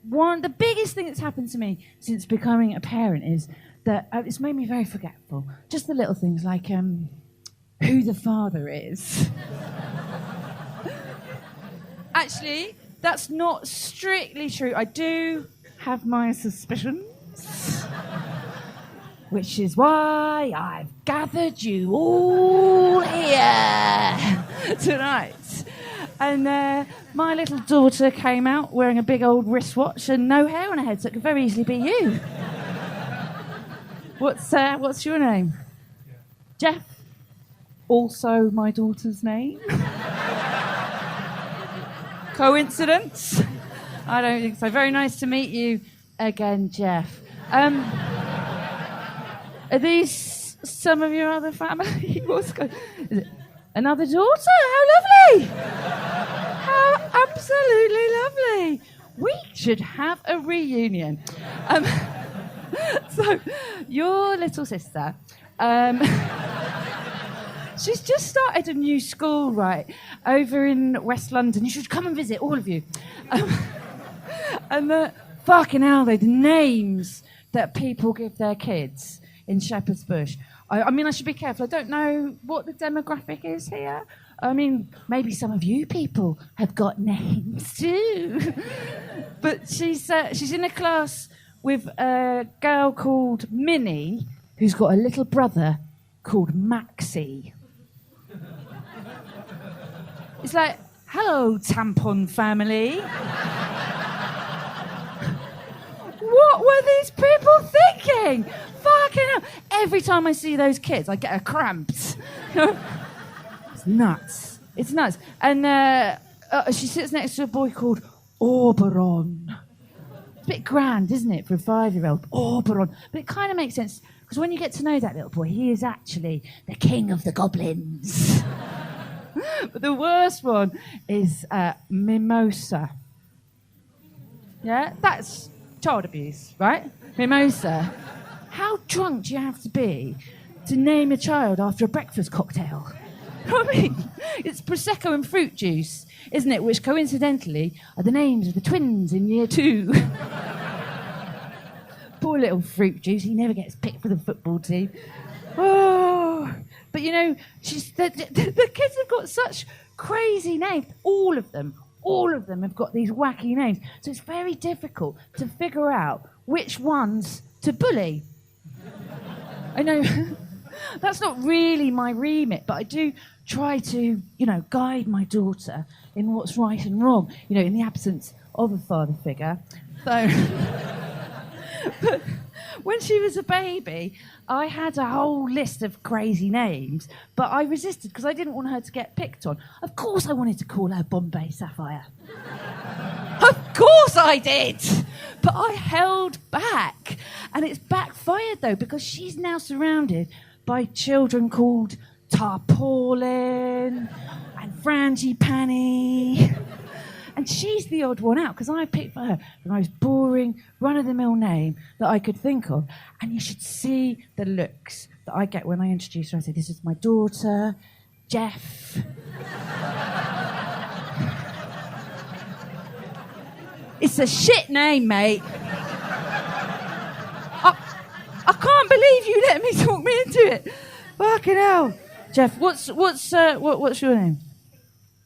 the biggest thing that's happened to me since becoming a parent is that it's made me very forgetful. Just the little things like who the father is. Actually, that's not strictly true. I do have my suspicions, which is why I've gathered you all here tonight. And my little daughter came out wearing a big old wristwatch and no hair on her head, so it could very easily be you. What's your name? Jeff. Also my daughter's name. Coincidence? I don't think so. Very nice to meet you again, Jeff. Are these some of your other family? Is it another daughter? How lovely! How absolutely lovely. We should have a reunion. So, your little sister, she's just started a new school, right, over in West London. You should come and visit, all of you. And fucking hell, the names that people give their kids in Shepherd's Bush. I mean, I should be careful. I don't know what the demographic is here. I mean, maybe some of you people have got names too. But she's in a class with a girl called Minnie, who's got a little brother called Maxie. It's like, hello, tampon family. What were these people thinking? Fucking hell. Every time I see those kids, I get a cramps. It's nuts. It's nuts. And she sits next to a boy called Oberon. It's a bit grand, isn't it, for a 5-year-old? Oberon. But it kind of makes sense, because when you get to know that little boy, he is actually the king of the goblins. But the worst one is Mimosa. Yeah? That's child abuse, right? Mimosa. How drunk do you have to be to name a child after a breakfast cocktail? I mean, it's Prosecco and fruit juice, isn't it? Which coincidentally are the names of the twins in year 2. Poor little fruit juice, he never gets picked for the football team. Oh, but you know, the kids have got such crazy names. All of them have got these wacky names. So it's very difficult to figure out which ones to bully. I know that's not really my remit, but I do try to, guide my daughter in what's right and wrong, in the absence of a father figure. So, but when she was a baby, I had a whole list of crazy names, but I resisted because I didn't want her to get picked on. Of course I wanted to call her Bombay Sapphire. Of course I did! But I held back. And it's backfired, though, because she's now surrounded by children called Tarpaulin and Frangipani. And she's the odd one out, because I picked for her the most boring, run-of-the-mill name that I could think of. And you should see the looks that I get when I introduce her. I say, this is my daughter, Jeff. It's a shit name, mate. I can't believe you let me talk me into it. Fucking hell. Jeff, what's your name?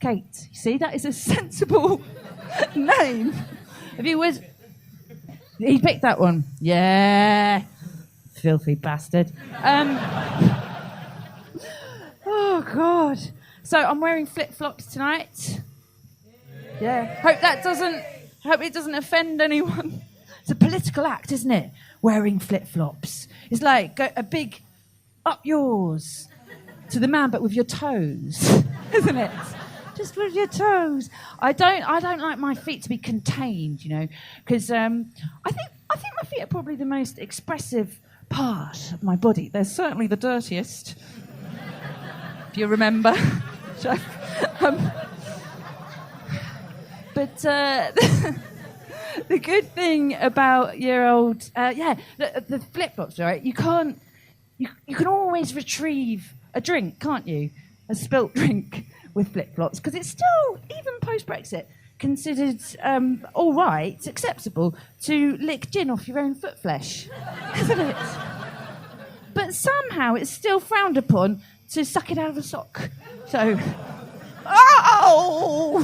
Kate. You see, that is a sensible name. Have you he picked that one. Yeah. Filthy bastard. Oh, God. So I'm wearing flip-flops tonight. Yeah. Hope it doesn't offend anyone. It's a political act, isn't it? Wearing flip-flops. It's like a big up yours to the man, but with your toes, isn't it? Just with your toes. I don't like my feet to be contained, because I think my feet are probably the most expressive part of my body. They're certainly the dirtiest, if you remember. But the good thing about your old, the flip-flops, right? You can always retrieve a drink, can't you? A spilt drink with flip-flops, because it's still, even post-Brexit, considered all right, acceptable, to lick gin off your own foot flesh, isn't it? But somehow it's still frowned upon to suck it out of a sock. So, oh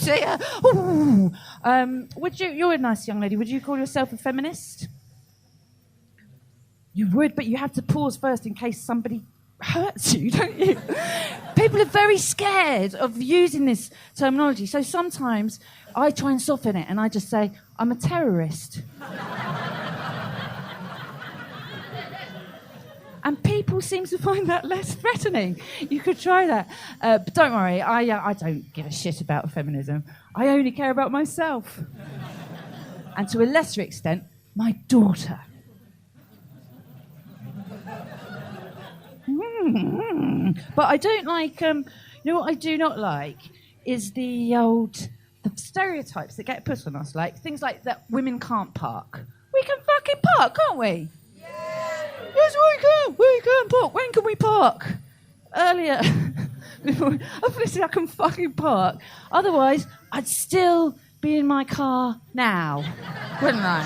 dear. Ooh. You're a nice young lady, would you call yourself a feminist? You would, but you have to pause first in case somebody hurts you, don't you? People are very scared of using this terminology, so sometimes I try and soften it and I just say, I'm a terrorist. And people seem to find that less threatening. You could try that. But don't worry, I don't give a shit about feminism. I only care about myself. And to a lesser extent, my daughter. But I don't like, you know what I do not like is the stereotypes that get put on us, like things like that women can't park. We can fucking park, can't we? Yeah. Yes, we can park. When can we park? Earlier. Obviously I can fucking park. Otherwise, I'd still be in my car now, wouldn't I?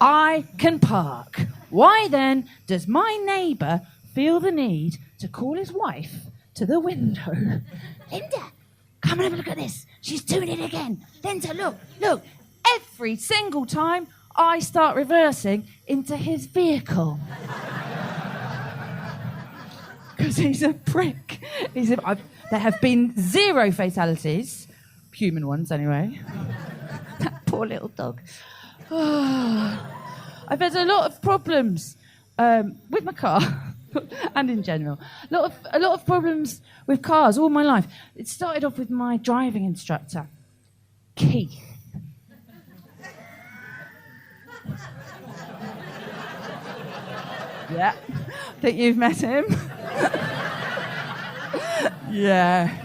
I can park. Why then does my neighbour feel the need to call his wife to the window? Linda, come and have a look at this. She's doing it again. Linda, look. Every single time I start reversing into his vehicle. Because he's a prick. There have been 0 fatalities. Human ones, anyway. That poor little dog. I've had a lot of problems with my car. And in general, a lot of problems with cars all my life. It started off with my driving instructor, Keith. Yeah, I think you've met him. Yeah.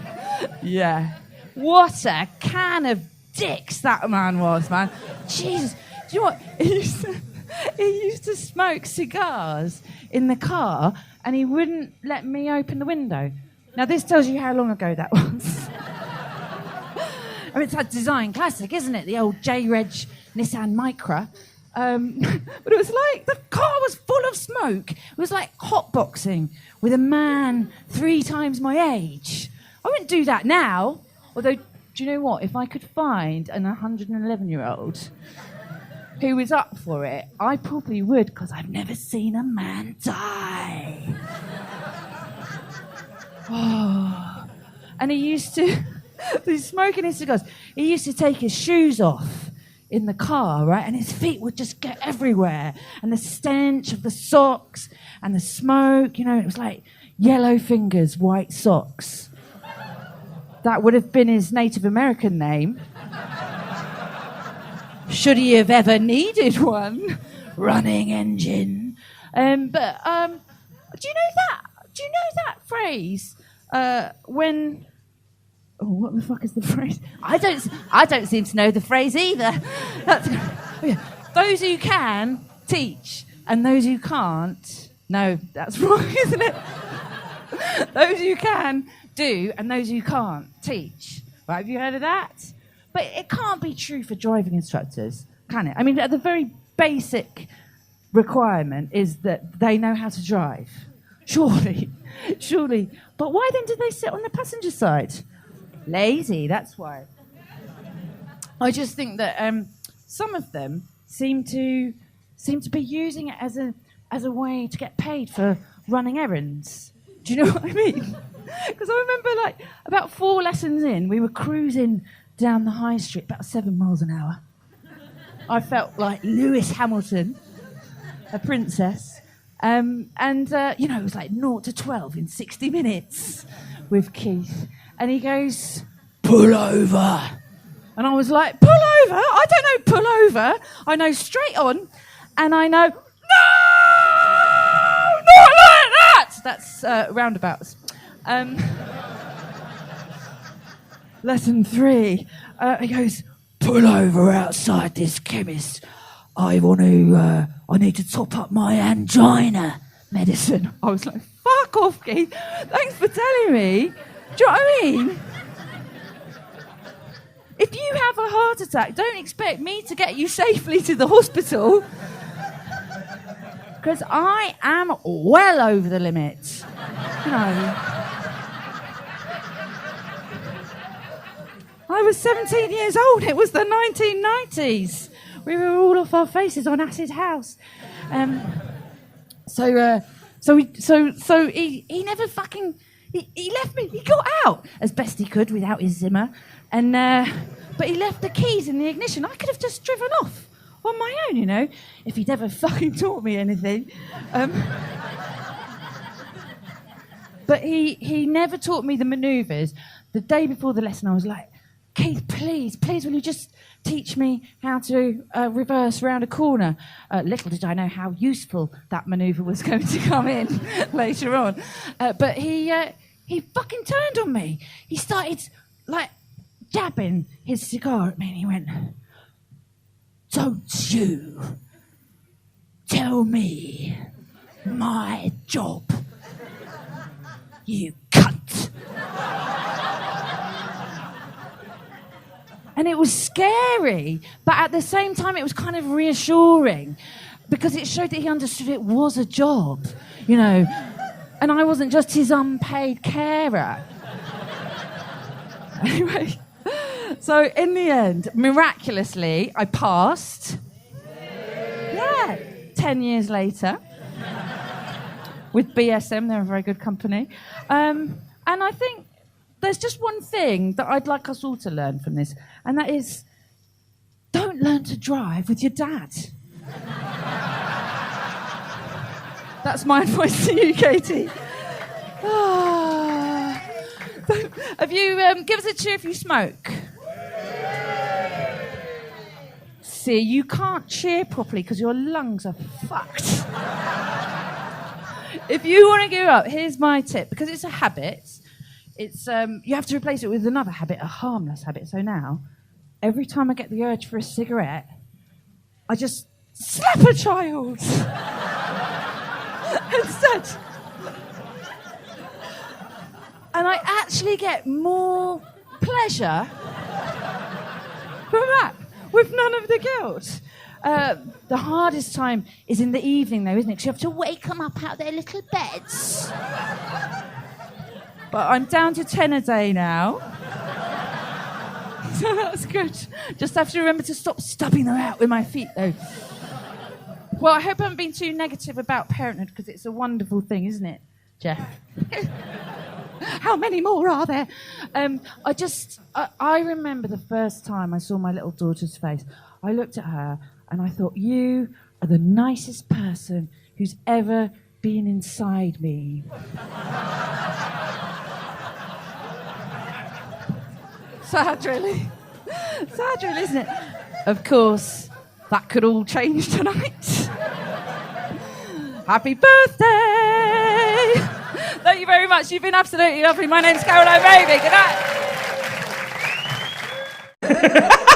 What a can of dicks that man was, man. Jesus, do you know what? He used to smoke cigars in the car and he wouldn't let me open the window. Now, this tells you how long ago that was. I mean, it's a design classic, isn't it? The old J-Reg Nissan Micra. But it was like the car was full of smoke. It was like hotboxing with a man 3 times my age. I wouldn't do that now. Although, do you know what? If I could find an 111-year-old who was up for it, I probably would, because I've never seen a man die. Oh. And he used to, he's smoking his cigars, he used to take his shoes off in the car, right? And his feet would just get everywhere. And the stench of the socks and the smoke, you know, it was like yellow fingers, white socks. That would have been his Native American name. Should he have ever needed one? Running engine. But do you know that phrase? When... Oh, what the fuck is the phrase? I don't seem to know the phrase either. Those who can, teach. And those who can't... No, that's wrong, isn't it? Those who can, do. And those who can't, teach. Right, have you heard of that? But it can't be true for driving instructors, can it? I mean, the very basic requirement is that they know how to drive. Surely. But why then do they sit on the passenger side? Lazy, that's why. I just think that some of them seem to be using it as a way to get paid for running errands. Do you know what I mean? Because I remember, like, about 4 lessons in, we were cruising down the high street, about 7 miles an hour. I felt like Lewis Hamilton, a princess. You know, it was like 0 to 12 in 60 minutes with Keith. And he goes, pull over. And I was like, pull over? I don't know pull over. I know straight on. And I know, no! Not like that! That's roundabouts. Lesson 3. He goes, pull over outside this chemist. I need to top up my angina medicine. I was like, fuck off, Keith. Thanks for telling me. Do you know what I mean? If you have a heart attack, don't expect me to get you safely to the hospital. Because I am well over the limit. You know. I was 17 years old. It was the 1990s. We were all off our faces on Acid House. So he never fucking... He left me. He got out as best he could without his Zimmer. But he left the keys in the ignition. I could have just driven off on my own, you know, if he'd ever fucking taught me anything. But he never taught me the manoeuvres. The day before the lesson, I was like, Keith, please, will you just teach me how to reverse round a corner? Little did I know how useful that manoeuvre was going to come in later on. But he fucking turned on me. He started, like, jabbing his cigar at me, and he went, "Don't you tell me my job, you cunt." And it was scary, but at the same time it was kind of reassuring because it showed that he understood it was a job, you know, and I wasn't just his unpaid carer. Anyway, so in the end, miraculously, I passed. Yeah, 10 years later. With BSM, they're a very good company. And I think there's just one thing that I'd like us all to learn from this, and that is, don't learn to drive with your dad. That's my advice to you, Katie. Have you, give us a cheer if you smoke. See, you can't cheer properly because your lungs are fucked. If you want to give up, here's my tip, because it's a habit. It's you have to replace it with another habit, a harmless habit. So now, every time I get the urge for a cigarette, I just slap a child instead. And I actually get more pleasure from that, with none of the guilt. The hardest time is in the evening, though, isn't it? Because you have to wake them up out of their little beds. But I'm down to 10 a day now. So that's good. Just have to remember to stop stubbing them out with my feet, though. Well, I hope I haven't been too negative about parenthood, because it's a wonderful thing, isn't it, Jeff? How many more are there? I remember the first time I saw my little daughter's face. I looked at her and I thought, you are the nicest person who's ever been inside me. Sad, really. Sad, really, isn't it? Of course, that could all change tonight. Happy birthday! Thank you very much. You've been absolutely lovely. My name's Caroline Mabey. Good night.